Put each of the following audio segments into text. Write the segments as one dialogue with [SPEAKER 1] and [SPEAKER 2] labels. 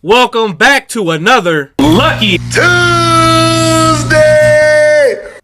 [SPEAKER 1] Welcome back to another Lucky
[SPEAKER 2] Tuesday!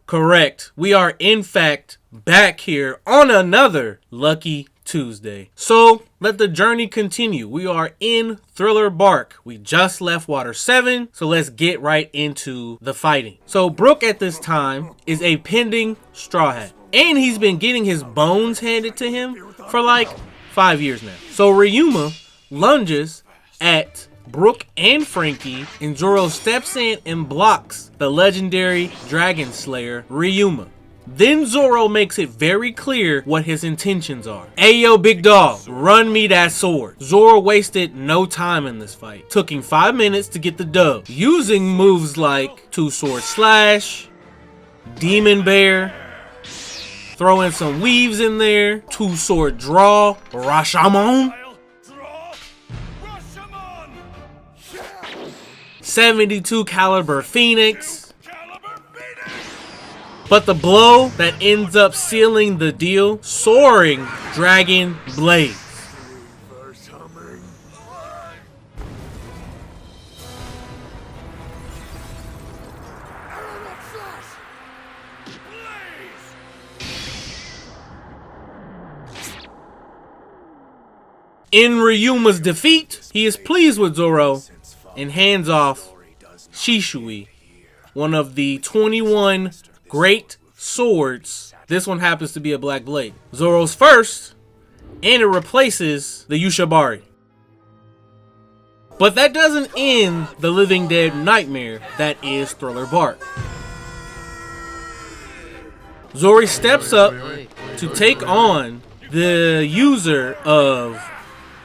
[SPEAKER 1] Correct. We are in fact back here on another Lucky Tuesday. So let the journey continue. We are in Thriller Bark. We just left Water 7, so let's get right into the fighting. So Brook at this time is a pending Straw Hat, and he's been getting his bones handed to him for like 5 years now. So Ryuma lunges at Brook and Frankie, and Zoro steps in and blocks the legendary Dragon Slayer Ryuma. Then Zoro makes it very clear what his intentions are. Ayo, big dog, run me that sword. Zoro wasted no time in this fight. Took him 5 minutes to get the dub, using moves like 2-sword slash, demon bear, throw in some weaves in there, 2-sword draw, Rashomon, 72 caliber Phoenix. But the blow that ends up sealing the deal, soaring Dragon Blades. In Ryuma's defeat, he is pleased with Zoro and hands off Shisui, one of the 21 great swords. This one happens to be a black blade. Zoro's first, and it replaces the Yushabari. But that doesn't end the living dead nightmare that is Thriller Bark. Zoro steps up to take on the user of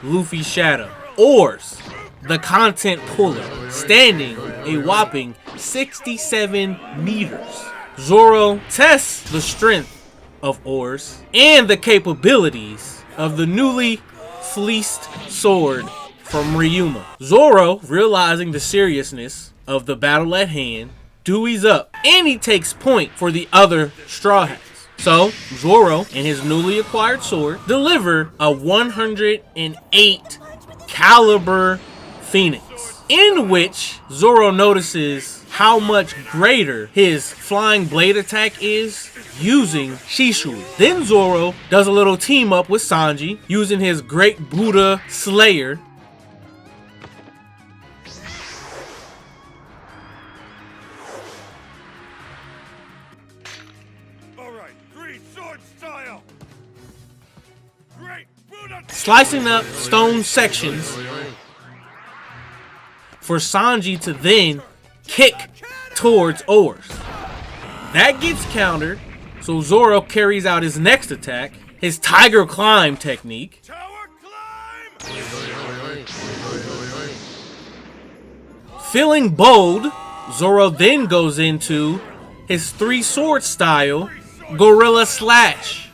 [SPEAKER 1] Luffy's shadow, Oars, the content puller, standing a whopping 67 meters. Zoro tests the strength of Oars and the capabilities of the newly fleeced sword from Ryuma. Zoro, realizing the seriousness of the battle at hand, Dewey's up, and he takes point for the other Straw Hats. So, Zoro and his newly acquired sword deliver a 108 caliber Phoenix, in which Zoro notices how much greater his flying blade attack is using Shisui. Then Zoro does a little team up with Sanji using his Great Buddha Slayer. Slicing up stone sections for Sanji to then kick towards Oars. That gets countered, so Zoro carries out his next attack, his Tiger Climb technique. Feeling bold, Zoro then goes into his 3-sword style, Gorilla Slash.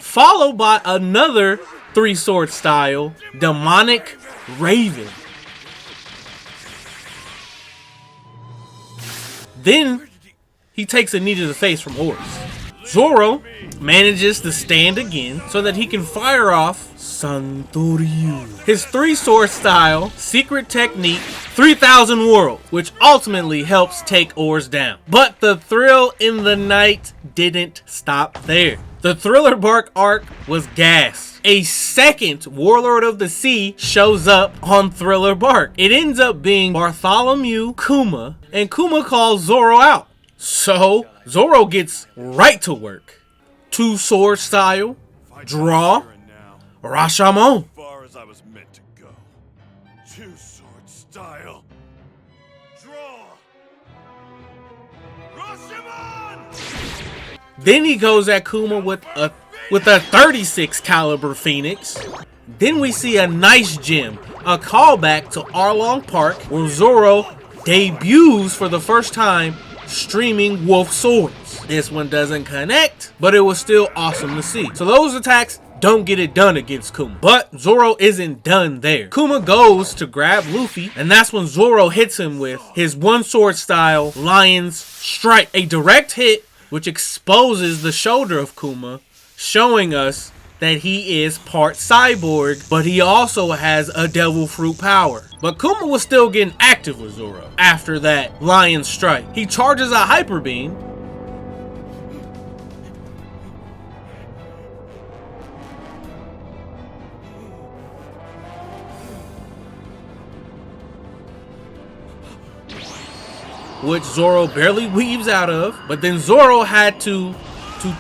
[SPEAKER 1] Followed by another 3-sword style, Demonic Raven. Then he takes a knee to the face from Oars. Zoro manages to stand again so that he can fire off Santoryu, his 3-sword style secret technique, 3000 World, which ultimately helps take Oars down. But the thrill in the night didn't stop there. The Thriller Bark Ark was gassed. A second Warlord of the Sea shows up on Thriller Bark. It ends up being Bartholomew Kuma, and Kuma calls Zoro out. So Zoro gets right to work. 2-sword style, draw, Rashomon.
[SPEAKER 2] Far as I was meant to go. 2-sword style, draw, Rashomon.
[SPEAKER 1] Then he goes at Kuma with a 36 caliber Phoenix. Then we see a nice gem, a callback to Arlong Park, where Zoro debuts for the first time streaming Wolf Swords. This one doesn't connect, but it was still awesome to see. So those attacks don't get it done against Kuma. But Zoro isn't done there. Kuma goes to grab Luffy, and that's when Zoro hits him with his 1-sword style Lion's Strike. A direct hit which exposes the shoulder of Kuma, showing us that he is part cyborg, but he also has a devil fruit power. But Kuma was still getting active with Zoro after that lion strike. He charges a hyper beam, which Zoro barely weaves out of, but then Zoro had to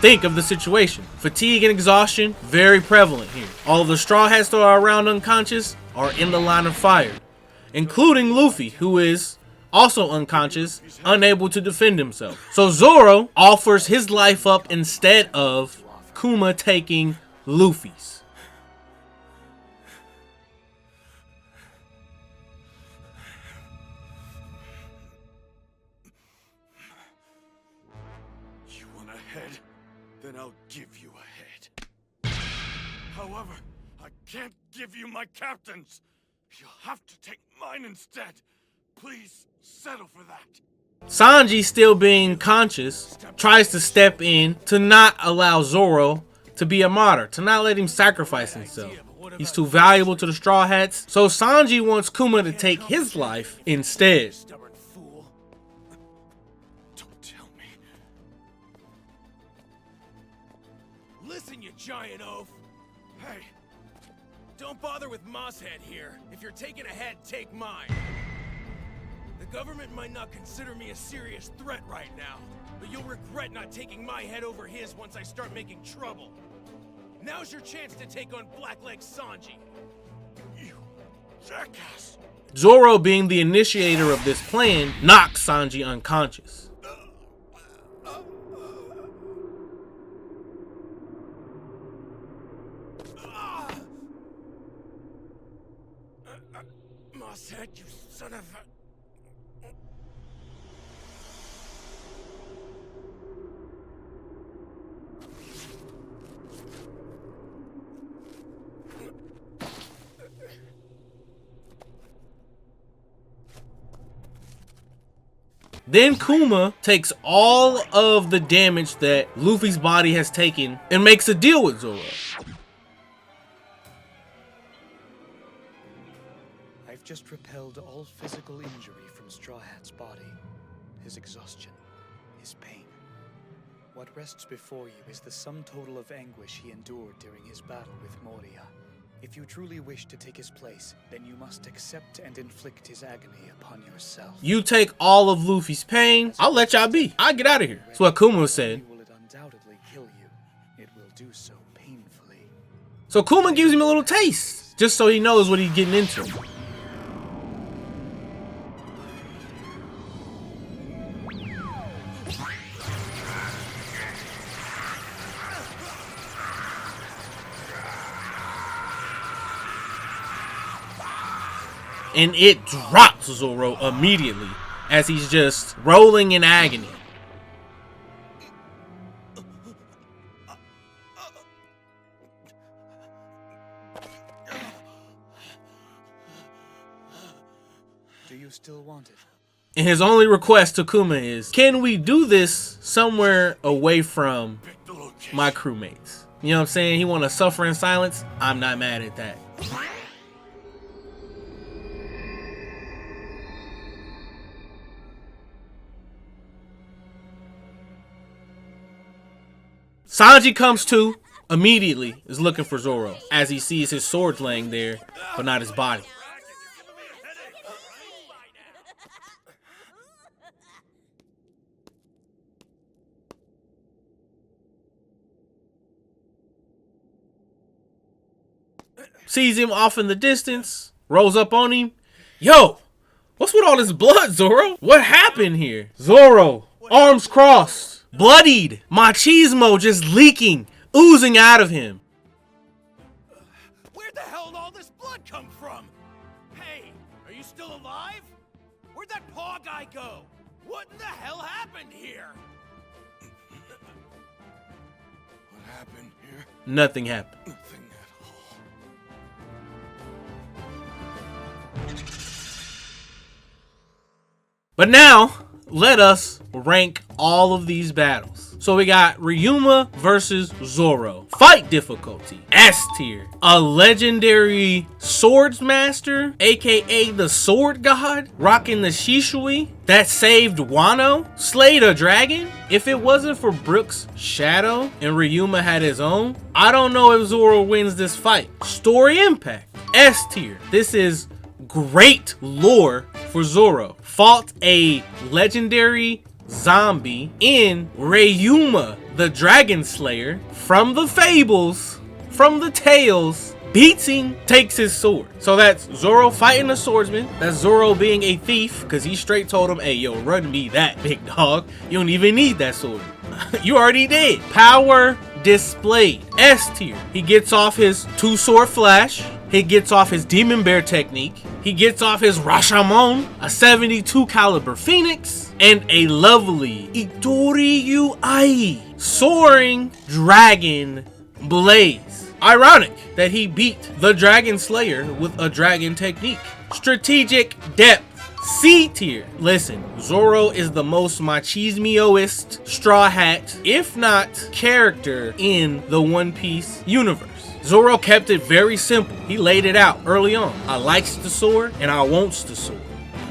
[SPEAKER 1] think of the situation. Fatigue and exhaustion, very prevalent here. All of the Straw Hats that are around unconscious are in the line of fire, including Luffy, who is also unconscious, unable to defend himself. So Zoro offers his life up instead of Kuma taking Luffy's.
[SPEAKER 2] Then I'll give you a head. However, I can't give you my captain's. You'll have to take mine instead. Please settle for that.
[SPEAKER 1] Sanji, still being conscious, tries to step in to not allow Zoro to be a martyr, to not let him sacrifice himself. He's too valuable to the Straw Hats, so Sanji wants Kuma to take his life instead.
[SPEAKER 3] Listen, you giant oaf. Hey, don't bother with Mosshead here. If you're taking a head, take mine. The government might not consider me a serious threat right now, but you'll regret not taking my head over his once I start making trouble. Now's your chance to take on Blackleg Sanji.
[SPEAKER 2] You jackass.
[SPEAKER 1] Zoro, being the initiator of this plan, knocks Sanji unconscious.
[SPEAKER 3] Mosshead, you son of a...
[SPEAKER 1] Then Kuma takes all of the damage that Luffy's body has taken and makes a deal with Zoro.
[SPEAKER 4] I've just repelled all physical injury from Straw Hat's body. His exhaustion, his pain. What rests before you is the sum total of anguish he endured during his battle with Moria. If you truly wish to take his place, then you must accept and inflict his agony upon yourself.
[SPEAKER 1] You take all of Luffy's pain, I'll let y'all be. I'll get out of here. That's what Kuma said.
[SPEAKER 4] Will it undoubtedly kill you? It will do so painfully.
[SPEAKER 1] So Kuma gives him a little taste, just so he knows what he's getting into. And it drops Zoro immediately as he's just rolling in agony.
[SPEAKER 4] Do you still want it?
[SPEAKER 1] And his only request to Kuma is, can we do this somewhere away from my crewmates? You know what I'm saying? He want to suffer in silence. I'm not mad at that. Sanji comes to, immediately is looking for Zoro as he sees his sword laying there, but not his body. Sees him off in the distance, rolls up on him. Yo, what's with all this blood, Zoro? What happened here? Zoro, arms crossed, bloodied, machismo just leaking, oozing out of him.
[SPEAKER 3] Where the hell did all this blood come from? Hey, are you still alive? Where'd that paw guy go? What in the hell happened here?
[SPEAKER 2] What happened here?
[SPEAKER 1] Nothing happened.
[SPEAKER 2] Nothing at all.
[SPEAKER 1] But now, let us rank all of these battles. So we got Ryuma versus Zoro. Fight difficulty, S tier. A legendary swordsmaster, aka the sword god, rocking the Shishui that saved Wano, slayed a dragon. If it wasn't for Brook's shadow and Ryuma had his own, I don't know if Zoro wins this fight. Story impact, S tier. This is great lore for Zoro. Fought a legendary zombie in Ryuma, the Dragon Slayer, from the fables, from the tales. Beats him, takes his sword. So that's Zoro fighting a swordsman. That's Zoro being a thief, because he straight told him, hey, yo, run me that, big dog. You don't even need that sword. You already did. Power displayed, S tier. He gets off his two-sword flash. He gets off his Demon Bear technique. He gets off his Rashomon, a 72 caliber Phoenix, and a lovely Itoriyu Ai soaring dragon blaze. Ironic that he beat the Dragon Slayer with a dragon technique. Strategic depth, C tier. Listen, Zoro is the most machismo-ist Straw Hat, if not character, in the One Piece universe. Zoro kept it very simple. He laid it out early on. I likes the sword and I wants the sword.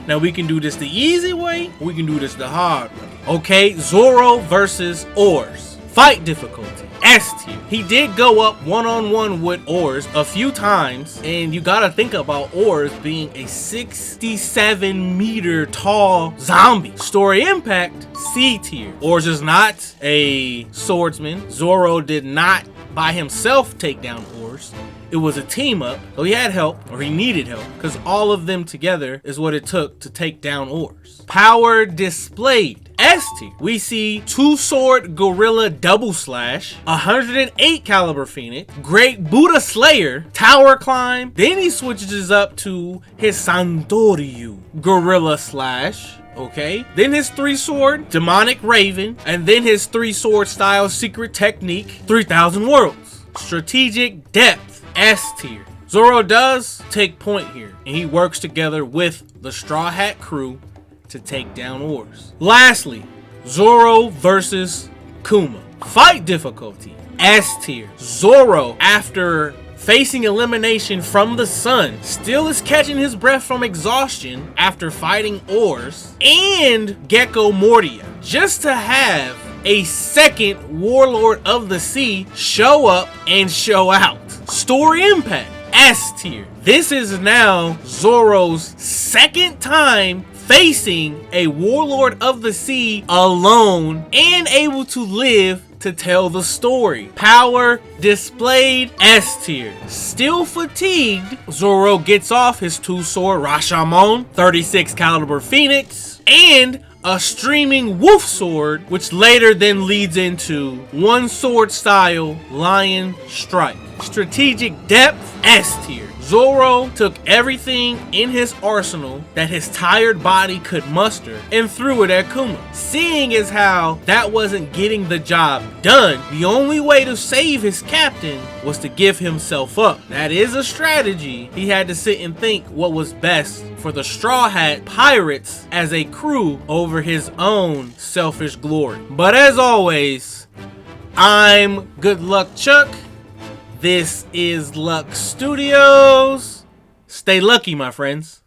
[SPEAKER 1] Now we can do this the easy way, we can do this the hard way. Okay, Zoro versus Oars. Fight difficulty, S tier. He did go up one-on-one with Oars a few times, and you gotta think about Oars being a 67-meter tall zombie. Story impact, C tier. Oars is not a swordsman. Zoro did not by himself take down Oars. It was a team up, so he had help, or he needed help, because all of them together is what it took to take down Oars. Power displayed, S tier. We see two-sword gorilla double slash, 108 caliber Phoenix, Great Buddha Slayer, tower climb. Then he switches up to his Santoryu gorilla slash. Okay, then his three-sword demonic raven, and then his three-sword style secret technique 3000 worlds. Strategic depth, S tier. Zoro does take point here, and he works together with the Straw Hat crew to take down Oars. Lastly, Zoro versus Kuma. Fight difficulty, S tier. Zoro, after facing elimination from the sun, still is catching his breath from exhaustion after fighting Oars and Gecko Mortia, just to have a second Warlord of the Sea show up and show out. Story impact, S tier. This is now Zoro's second time facing a Warlord of the Sea alone and able to live to tell the story. Power displayed, S tier. Still fatigued, Zoro gets off his two-sword Rashomon, 36 caliber Phoenix, and a streaming wolf sword, which later then leads into one sword style Lion Strike. Strategic depth, S tier. Zoro took everything in his arsenal that his tired body could muster and threw it at Kuma. Seeing as how that wasn't getting the job done, the only way to save his captain was to give himself up. That is a strategy. He had to sit and think what was best for the Straw Hat Pirates as a crew over his own selfish glory. But as always, I'm Good Luck Chuck. This is Luck Studios. Stay lucky, my friends.